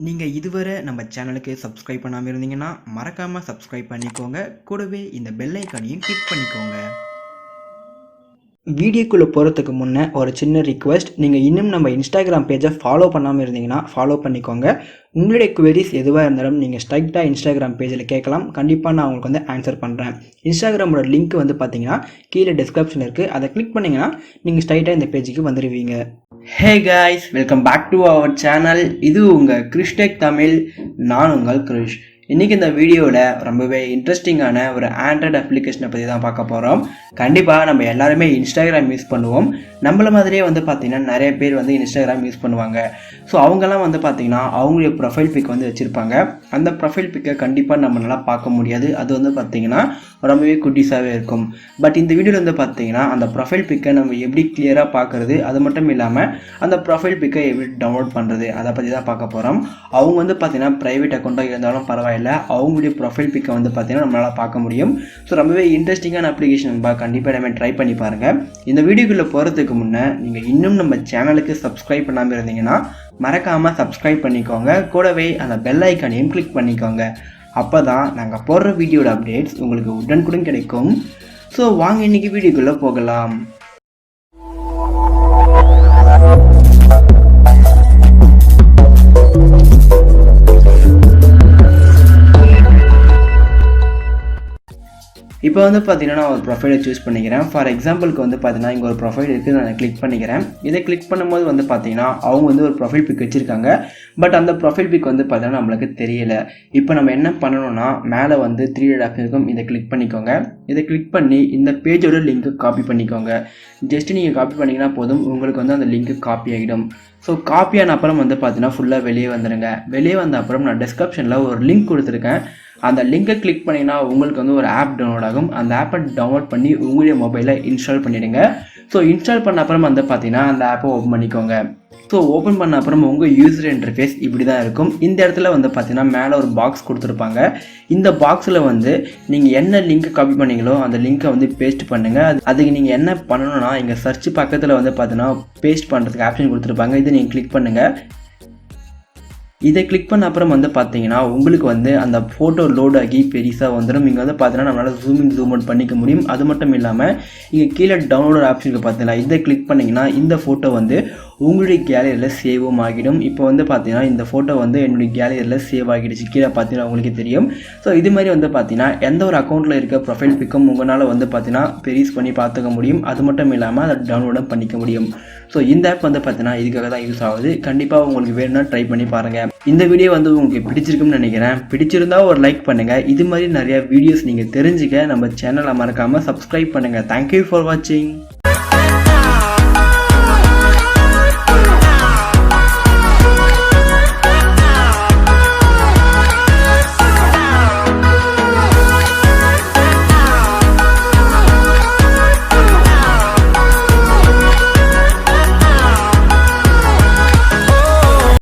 நீங்கள் இதுவரை நம்ம சேனலுக்கு சப்ஸ்கிரைப் பண்ணாமல் இருந்தீங்கன்னா மறக்காமல் சப்ஸ்கிரைப் பண்ணிக்கோங்க. கூடவே இந்த பெல் ஐக்கானையும் கிளிக் பண்ணிக்கோங்க. வீடியோக்குள்ளே போகிறதுக்கு முன்னே ஒரு சின்ன ரிக்வெஸ்ட், நீங்கள் இன்னும் நம்ம இன்ஸ்டாகிராம் பேஜை ஃபாலோ பண்ணாமல் இருந்தீங்கன்னா ஃபாலோ பண்ணிக்கோங்க. உங்களுடைய குவெரிஸ் எதுவாக இருந்தாலும் நீங்கள் ஸ்ட்ரைட்டாக இன்ஸ்டாகிராம் பேஜில் கேட்கலாம். கண்டிப்பாக நான் உங்களுக்கு வந்து ஆன்சர் பண்ணுறேன். இன்ஸ்டாகிராமோட லிங்க் வந்து பார்த்தீங்கன்னா கீழே டிஸ்கிரிப்ஷன் இருக்குது. அதை கிளிக் பண்ணிங்கன்னா நீங்கள் ஸ்ட்ரைட்டாக இந்த பேஜுக்கு வந்துடுவீங்க. Hey guys, welcome back to our channel. இது உங்கள் கிறிஷ்டெக் தமிழ். நான் உங்கள் கிரிஷ். இன்றைக்கி இந்த வீடியோவில் ரொம்பவே இன்ட்ரெஸ்டிங்கான ஒரு ஆண்ட்ராய்டு அப்ளிகேஷனை பற்றி தான் பார்க்க போகிறோம். கண்டிப்பாக நம்ம எல்லாருமே இன்ஸ்டாகிராம் யூஸ் பண்ணுவோம். நம்மள மாதிரியே வந்து பார்த்திங்கன்னா நிறைய பேர் வந்து இன்ஸ்டாகிராம் யூஸ் பண்ணுவாங்க. ஸோ அவங்கெல்லாம் வந்து பார்த்திங்கன்னா அவங்களுடைய ப்ரொஃபைல் பிக் வந்து வச்சுருப்பாங்க. அந்த ப்ரொஃபைல் பிக்கை கண்டிப்பாக நம்ம நல்லா பார்க்க முடியாது. அது வந்து பார்த்திங்கன்னா ரொம்பவே குட்டிஸாகவே இருக்கும். பட் இந்த வீடியோவில் வந்து பார்த்திங்கன்னா அந்த ப்ரொஃபைல் பிக்கை நம்ம எப்படி கிளியராக பார்க்குறது, அது மட்டும் இல்லாமல் அந்த ப்ரொஃபைல் பிக்கை எப்படி டவுன்லோட் பண்ணுறது, அதை பற்றி தான் பார்க்க போகிறோம். அவங்க வந்து பார்த்திங்கன்னா ப்ரைவேட் அக்கௌண்ட்டாக இருந்தாலும் பரவாயில்ல, அவங்களுடைய ப்ரொஃபைல் பிக்கை வந்து பார்த்திங்கன்னா நம்மளால் பார்க்க முடியும். ஸோ ரொம்பவே இன்ட்ரெஸ்டிங்கான அப்ளிகேஷன் கண்டிப்பாக நம்ம ட்ரை பண்ணி பாருங்கள். இந்த வீடியோக்குள்ளே போகிறதுக்கு முன்னே நீங்கள் இன்னும் நம்ம சேனலுக்கு சப்ஸ்கிரைப் பண்ணாமல் இருந்தீங்கன்னா மறக்காமல் சப்ஸ்கிரைப் பண்ணிக்கோங்க. கூடவே அந்த பெல் ஐக்கானையும் கிளிக் பண்ணிக்கோங்க. அப்போ தான் நாங்கள் போடுற வீடியோட அப்டேட்ஸ் உங்களுக்கு உடனுக்குடன் கிடைக்கும். ஸோ வாங்க இன்றைக்கி வீடியோக்குள்ளே போகலாம். இப்போ வந்து பார்த்தீங்கன்னா நான் ஒரு ப்ரொஃபைலை சூஸ் பண்ணிக்கிறேன். ஃபார் எக்ஸாம்பிளுக்கு வந்து பார்த்தீங்கன்னா இங்கே ஒரு ப்ரொஃபைல் இருக்குது, நான் கிளிக் பண்ணிக்கிறேன். இதை கிளிக் பண்ணும்போது வந்து பார்த்தீங்கன்னா அவங்க வந்து ஒரு ப்ரொஃபைல் பிக் வச்சுருக்காங்க. பட் அந்த ப்ரொஃபைல் பிக் வந்து பார்த்தீங்கன்னா நம்மளுக்கு தெரியலை. இப்போ நம்ம என்ன பண்ணணும்னா மேலே வந்து 3 டாட் இருக்கும், இதை கிளிக் பண்ணிக்கோங்க. இதை கிளிக் பண்ணி இந்த பேஜோட லிங்க்கு காப்பி பண்ணிக்கோங்க. ஜஸ்ட்டு நீங்கள் காப்பி பண்ணிங்கன்னா போதும், உங்களுக்கு வந்து அந்த லிங்க்கு காப்பி ஆகிடும். ஸோ காப்பியான அப்புறம் வந்து பார்த்தீங்கன்னா ஃபுல்லாக வெளியே வந்துடுங்க. வெளியே வந்த அப்புறம் நான் டிஸ்கிரிப்ஷனில் ஒரு லிங்க் கொடுத்துருக்கேன். அந்த லிங்கை கிளிக் பண்ணிங்கன்னா உங்களுக்கு வந்து ஒரு ஆப் டவுன்லோட் ஆகும். அந்த ஆப்பை டவுன்லோட் பண்ணி உங்களுடைய மொபைலில் இன்ஸ்டால் பண்ணிவிடுங்க. ஸோ இன்ஸ்டால் பண்ண அப்புறம் வந்து பார்த்தீங்கன்னா அந்த ஆப்பை ஓப்பன் பண்ணிக்கோங்க. ஸோ ஓப்பன் பண்ண அப்புறம் உங்கள் யூசர் இன்டர்ஃபேஸ் இப்படி தான் இருக்கும். இந்த இடத்துல வந்து பார்த்தீங்கன்னா மேலே ஒரு பாக்ஸ் கொடுத்துருப்பாங்க. இந்த பாக்ஸில் வந்து நீங்கள் என்ன லிங்க்கை காப்பி பண்ணீங்களோ அந்த லிங்க்கை வந்து பேஸ்ட் பண்ணுங்கள். அதுக்கு நீங்கள் என்ன பண்ணணும்னா இங்கே சர்ச் பக்கத்தில் வந்து பார்த்தீங்கன்னா பேஸ்ட் பண்ணுறதுக்கு ஆப்ஷன் கொடுத்துருப்பாங்க. இதை நீங்கள் கிளிக் பண்ணுங்கள். இதை கிளிக் பண்ண அப்புறம் வந்து பார்த்தீங்கன்னா உங்களுக்கு வந்து அந்த ஃபோட்டோ லோட் ஆகி பெருசாக வந்துடும். இங்கே வந்து பார்த்தீங்கன்னா நம்மளால் ஜூம் அவுட் பண்ணிக்க முடியும். அது மட்டும் இல்லாமல் இங்கே கீழே டவுன்லோட் ஆப்ஷனுக்கு பார்த்தீங்கன்னா இதை கிளிக் பண்ணிங்கன்னா இந்த ஃபோட்டோ வந்து உங்களுடைய கேலரியில் சேவும் ஆகிடும். இப்போ வந்து பார்த்தீங்கன்னா இந்த ஃபோட்டோ வந்து என்னுடைய கேலரியில் சேவ் ஆகிடுச்சு. கீழே பார்த்தீங்கன்னா உங்களுக்கு தெரியும். ஸோ இது மாதிரி வந்து பார்த்தீங்கன்னா எந்த ஒரு அக்கௌண்ட்டில் இருக்க ப்ரொஃபைல் பிக்கும் உங்களால் வந்து பார்த்தீங்கன்னா பெரிஸ் பண்ணி பார்த்துக்க முடியும். அது மட்டும் இல்லாமல் அதை டவுன்லோடும் பண்ணிக்க முடியும். ஸோ இந்த ஆப் வந்து பார்த்தீங்கன்னா இதுக்காக தான் யூஸ் ஆகுது. கண்டிப்பாக உங்களுக்கு வேணும்னா ட்ரை பண்ணி பாருங்கள். இந்த வீடியோ வந்து உங்களுக்கு பிடிச்சிருக்குன்னு நினைக்கிறேன். பிடிச்சிருந்தா ஒரு லைக் பண்ணுங்கள். இது மாதிரி நிறைய வீடியோஸ் நீங்கள் தெரிஞ்சுக்க நம்ம சேனலை மறக்காமல் சப்ஸ்கிரைப் பண்ணுங்கள். தேங்க்யூ ஃபார் வாட்சிங்.